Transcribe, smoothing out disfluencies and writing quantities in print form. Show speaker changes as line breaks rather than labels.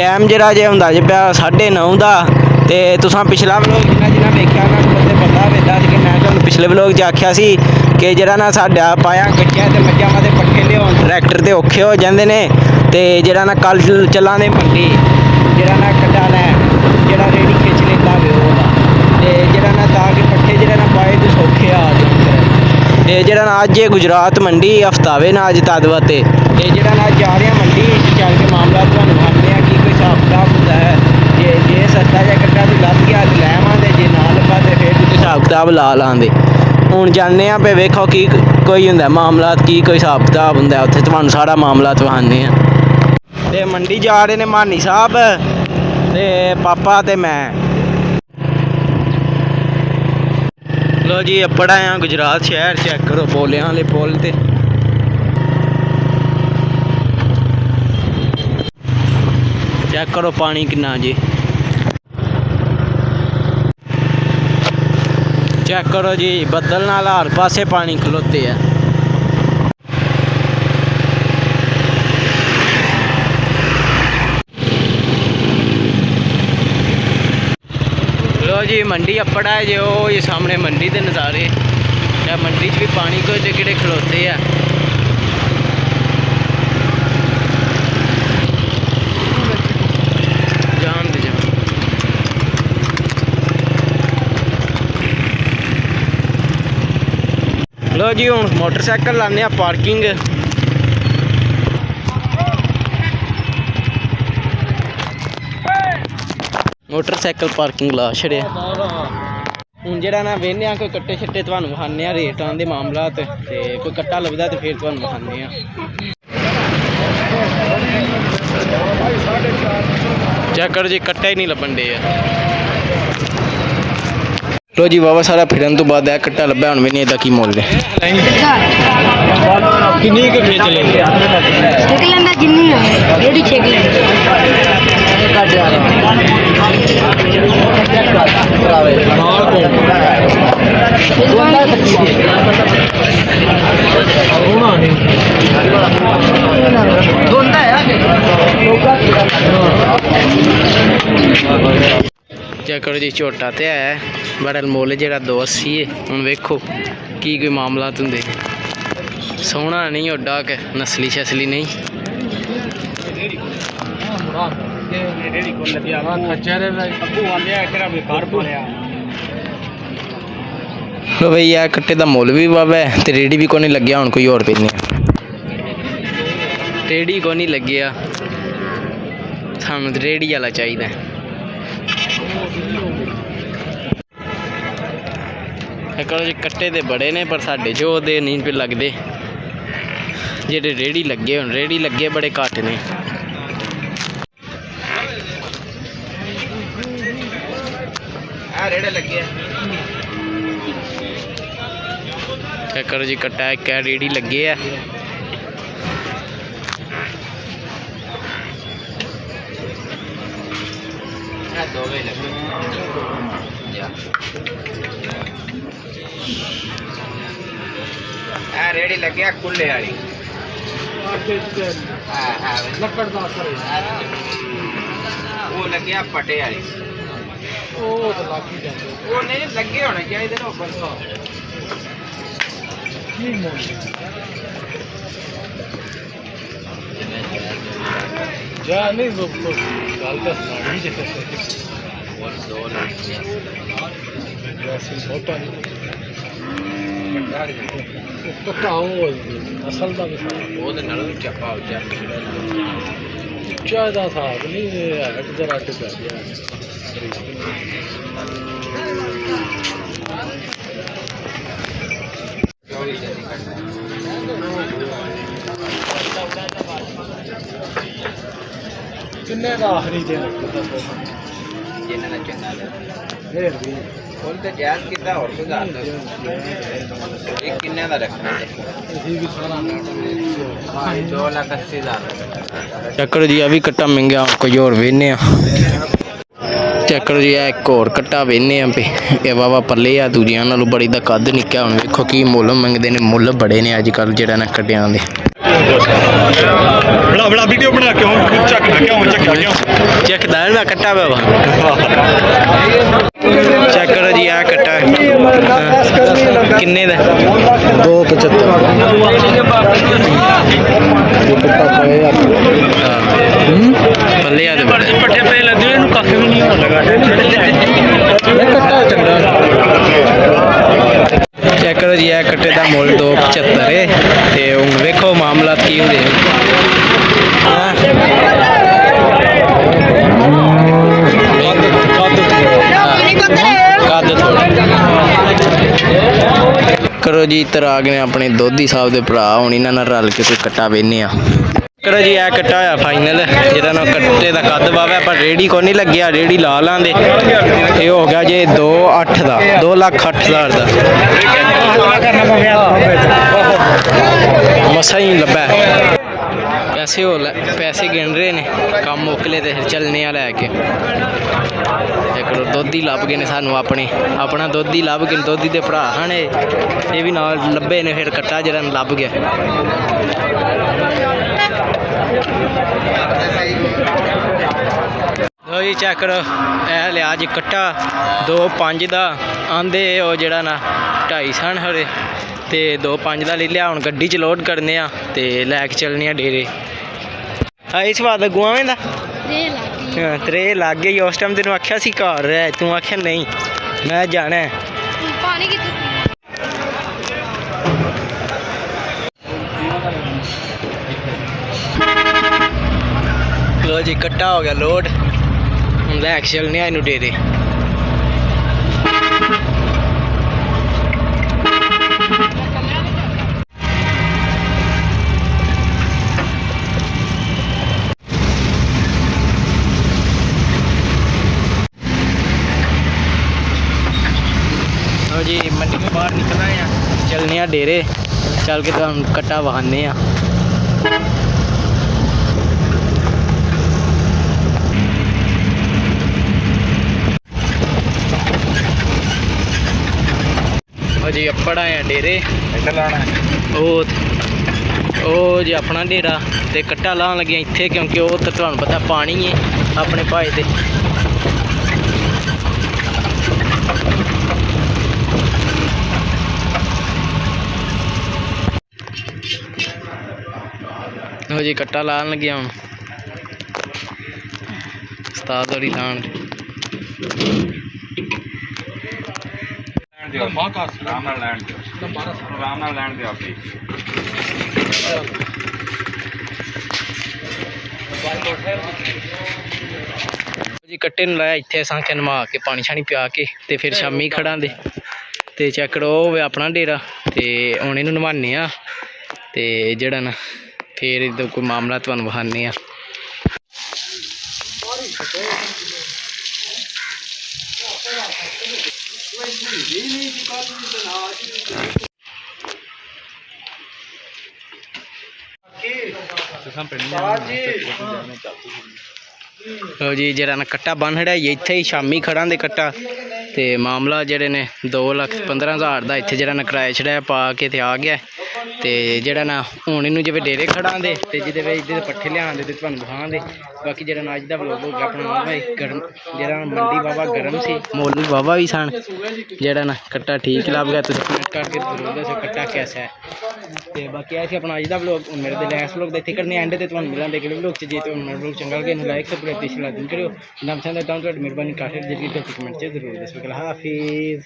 Time जरा जे हुंदा जे पिया 9:30 दा। ते तुसां पिछला व्लॉग जिन्ना वेख्या उन्हां नूं ते पता होवेगा कि मैं तुहानूं पिछले व्लॉग च आख्या सी कि जेहड़ा ना साडा पाया कच्चा ते मज्झां दे पट्ठे लिआउण ट्रैक्टर ते औखे हो जांदे ने। ते जेहड़ा ना कल चला ने मंडी जेहड़ा ना कट्टा ने जेहड़ा रेहड़ी खिच्च लेंदा होवे ओह्दा ते जेहड़ा ना तां कि पट्ठे जेहड़े ना पाए ते सौखे आ जान। ते जेहड़ा ना अज्ज गुजरात मंडी हफ्ता वे ना अज्ज तदवत ते जेहड़ा ना जा रहे मंडी चल के मामला तुहानूं आखने आ कि कोई हिसाब किताब हुंदा है। जे सस्ता जिहा कट्टा तूं लभ गया ते लै आवां ते जे ना लब्भा ते फिर तूं हिसाब किताब ला लांदे। हुण जान्ने आं भाई वेखो की कोई हुंदा मामलात की कोई हिसाब किताब हुंदा उत्थे तुहानूं सारा मामला वखाने आं। ते मंडी जा रहे ने मानी साहब ते पापा ते मैं। लो जी अप्पड़ आया गुजरात शहर चेक करो पोलियां आह्ले पुल ते चेक करो पानी किन्ना जी। चेक करो जी बदल नाल हर पासे पानी खलोते है। लो जी मंडी अप्पड़ है जो ये सामने मंडी के नज़ारे या मंडी च भी पानी को किहड़े खलोते है। जान दे जान लो जी हूँ मोटरसाइकिल लाने पार्किंग मोटरसाइकिल पार्किंग ला छड़े हूँ जरा ना वेहने कोई कट्टे छट्टे तुहानूं विखाने रेटां दे मामलात ते कोई कट्टा लभदा तो फिर तुहानूं विखाने। चेक करो जी कट्टा ही नहीं लभन डे। लो जी वावा सारा फिरन तो बाद कट्टा लभ्या हुण भी नहीं एदा की मुल है। किन्नी क खिच लेंगे छेक लेंदा जिन्नी रेडी छेक चेक करो जी झोटा तो है बड़ा मुल जरा 280 है। हुण वेखो की कोई मामला होंदे सोहना नहीं ओडा के नस्ली शसली नहीं। लो भाई यार कट्टे का मुल भी बाबा है तो रेडी भी को नहीं लग्या। हुण कोई होर पीने रेडी को नहीं लग्या सानू तो रेडी वाला चाहिए। करो जी कट्टे तो बड़े ने पर साढ़े जो दे नहीं पे लगते जेडे रेड़ी लगे हुण रेड़ी लगे बड़े घट ने। रेड़े लगे करो जी कट्टा एक रेड़ी लगे है। रेड़ी लगे खुले वाली वो लगे पटे वाली वो नहीं लगे होने चाहिए असल का चप्पा उच्चा का हिसाब नहीं जरा पै गया। किन्ने का आखिरी जिन्ना चंगा फुल तो जायज कितना और सुधार दो एक किन्ने का रखना है 2,80,000 चक्कर जी अभी कट्टा महंगा कोई और वेने चेक करो जी एक होर कट्टा वेने ये वावा पले आ दूजियां नालों बड़ी दा कद निक्का हुण वेखो की मुੱਲ मंगदे ने मुੱਲ बड़े ने अजकल जेड़ा ना कट्टियां दे
बड़ा वीडियो बना के
चकदा ना कट्टा बाबा चेक करो जी आ कट्टा किन्ने दा 275 पले आ बड़े पट्ठे पे लगे इनू कख भी नहीं होने लगा चेक करो जी कट्टे का मुੱਲ 275 है ते हुण वेखो मामलात की होंदे करो जी इधर आ गए अपने दोधी साहब के भरा हुण इन्हां नाल रल के कोई कट्टा वेने आ करो जी ए कट्टा होया फाइनल जेह्दा ना कट्टे का कद बावा पर रेड़ी को नहीं लग्या रेड़ी ला लांदे ये हो गया जे 2,08 का 2,08,000 का मसा ही लब्भा पैसे हो पैसे गिन रहे ने कम मुकले तो फिर चलने आ लैके एक दुद्ध ही लभ गए ने सानू अपने अपना दुद्ध ही लभ गए दुद्ध के भरा ने ये भी नाल लब्भे ने फिर कट्टा जरा लभ गया लो जी चेक करो ए लिया जी कट्टा 2,5 का आंदे वो जरा ना 2.5 सन हरे ते 2,5 का ले लिया हुण गड्डी च लोड करने आ ते लैके चलने डेरे आई स्वाद गुआवें दा त्रे लग गई उस टाइम तेन आख्या सी घर है तू आख्या नहीं मैं जाना है लो जी कट्टा हो गया लोड लैके चलने इनू डेरे जी मंडी के बाहर निकलना है चलने डेरे चल के तुम कट्टा वहाने जी अपड़ आए डेरे ओ जी अपना डेरा ते कट्टा लान लगे इत्थे क्योंकि वो तो तुहानू पता पानी है अपने भाई दे लो जी कट्टा लान लगे हम उस्ताद होरी लान जी कट्टे लाया इत्थे असां नवा के पानी शानी पिया के ते फिर शामी खड़ा दे ते चेक करो अपना डेरा ते हुण इनू नवाने आ ते जेड़ा ना फिर इधर कोई मामला तुहानू वखाने आ जी जरा ना कट्टा बन हड़ाइए इत्थे ही शामी खड़ा दे कट्टा ते मामला जेड़े ने 2,15,000 का इत्थे जरा ना किराया छड़ाया पा के ते आ गया ते जरा ना हुण इनू जिवें डेरे खड़ा दे ते जिहदे विच इहदे पट्ठे लिआंदे ते तुहानू दिखां दे बाकी जरा ना अज दा व्लॉग हो गया अपना भाई गर्म जरा मंडी बाबा गर्म सी मुੱਲ बाबा भी सन जरा ना कट्टा ठीक लग गया तुसीं कमेंट करके जरूर दस्सो कट्टा कैसा है ते बाकी ऐसे अपना अज दा व्लॉग मेरे दिल इस व्लॉग दा इत्थे करने एंड ते तुहानू मिलांदे अगले व्लॉग च जे तुहानू मेरा व्लॉग चंगा लगे लाइक सब्सक्राइब ते शेयर करियो नाम पसंद आए तो मेहरबानी काफी जल्दी तो कमेंट च जरूर दस्सो हाफिज़।